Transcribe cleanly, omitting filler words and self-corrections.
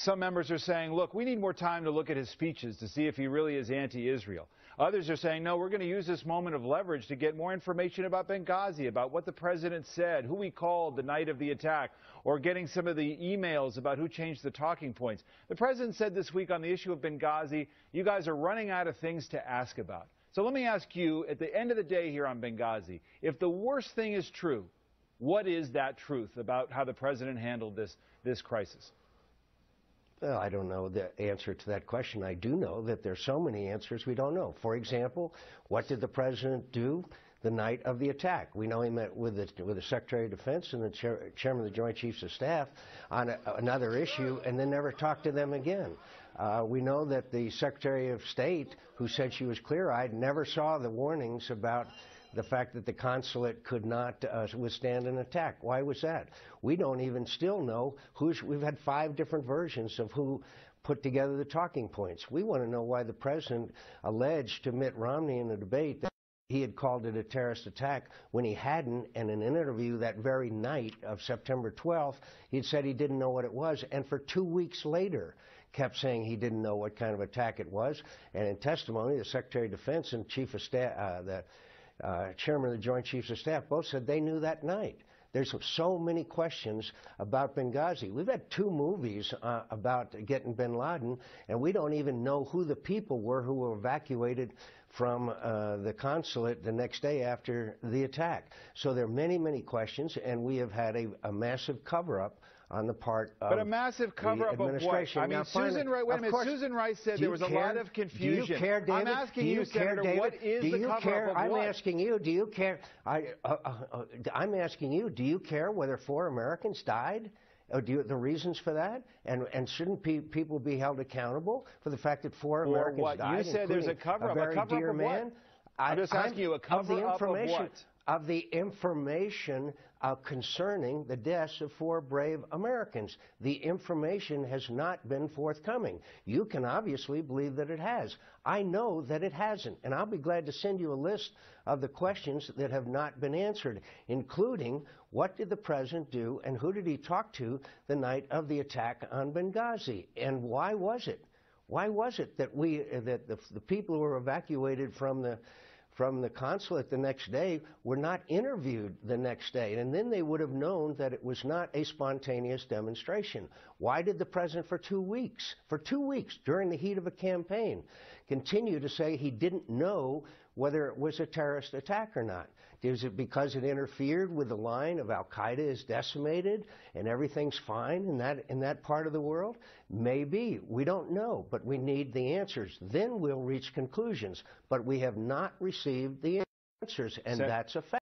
Some members are saying, look, we need more time to look at his speeches to see if he really is anti-Israel. Others are saying, no, we're going to use this moment of leverage to get more information about Benghazi, about what the president said, who he called the night of the attack, or getting some of the emails about who changed the talking points. The president said this week on the issue of Benghazi, you guys are running out of things to ask about. So let me ask you, at the end of the day here on Benghazi, if the worst thing is true, what is that truth about how the president handled this crisis? Well, I don't know the answer to that question. I do know that there's so many answers we don't know. For example, what did the president do the night of the attack? We know he met with the Secretary of Defense and the Chairman of the Joint Chiefs of Staff on another issue and then never talked to them again. We know that the Secretary of State, who said she was clear-eyed, never saw the warnings about the fact that the consulate could not withstand an attack. Why was that? We don't even still know we've had 5 different versions of who put together the talking points. We want to know why the president alleged to Mitt Romney in a debate that he had called it a terrorist attack when he hadn't, and in an interview that very night of September 12th, he'd said he didn't know what it was, and for 2 weeks later kept saying he didn't know what kind of attack it was. And in testimony, the Secretary of Defense and Chief of Staff, Chairman of the Joint Chiefs of Staff both said they knew that night. There's so many questions about Benghazi. We've had 2 movies about getting bin Laden, and we don't even know who the people were who were evacuated from the consulate the next day after the attack. So there are many, many questions, and we have had a massive cover-up on the part of But a massive cover-up of what? I mean, Susan Rice, wait a minute, Susan Rice said there was a lot of confusion. Do you care, David? I'm asking you, Senator, what is the cover-up of what? I'm asking you, do you care? I'm asking you, do you care whether 4 Americans died? The reasons for that? And shouldn't people be held accountable for the fact that 4 Americans died? You said there's a cover-up. A cover-up of what? I'm just asking you, a cover-up of what? Of the information concerning the deaths of 4 brave Americans. The information has not been forthcoming. You can obviously believe that it has. I know that it hasn't, and I'll be glad to send you a list of the questions that have not been answered, including what did the president do and who did he talk to the night of the attack on Benghazi, and why was it? Why was it that the people who were evacuated from the consulate the next day were not interviewed the next day, and then they would have known that it was not a spontaneous demonstration? Why did the president for 2 weeks during the heat of a campaign continue to say he didn't know whether it was a terrorist attack or not? Is it because it interfered with the line of Al-Qaeda is decimated and everything's fine in that part of the world? Maybe. We don't know, but we need the answers. Then we'll reach conclusions. But we have not received the answers, and that's a fact.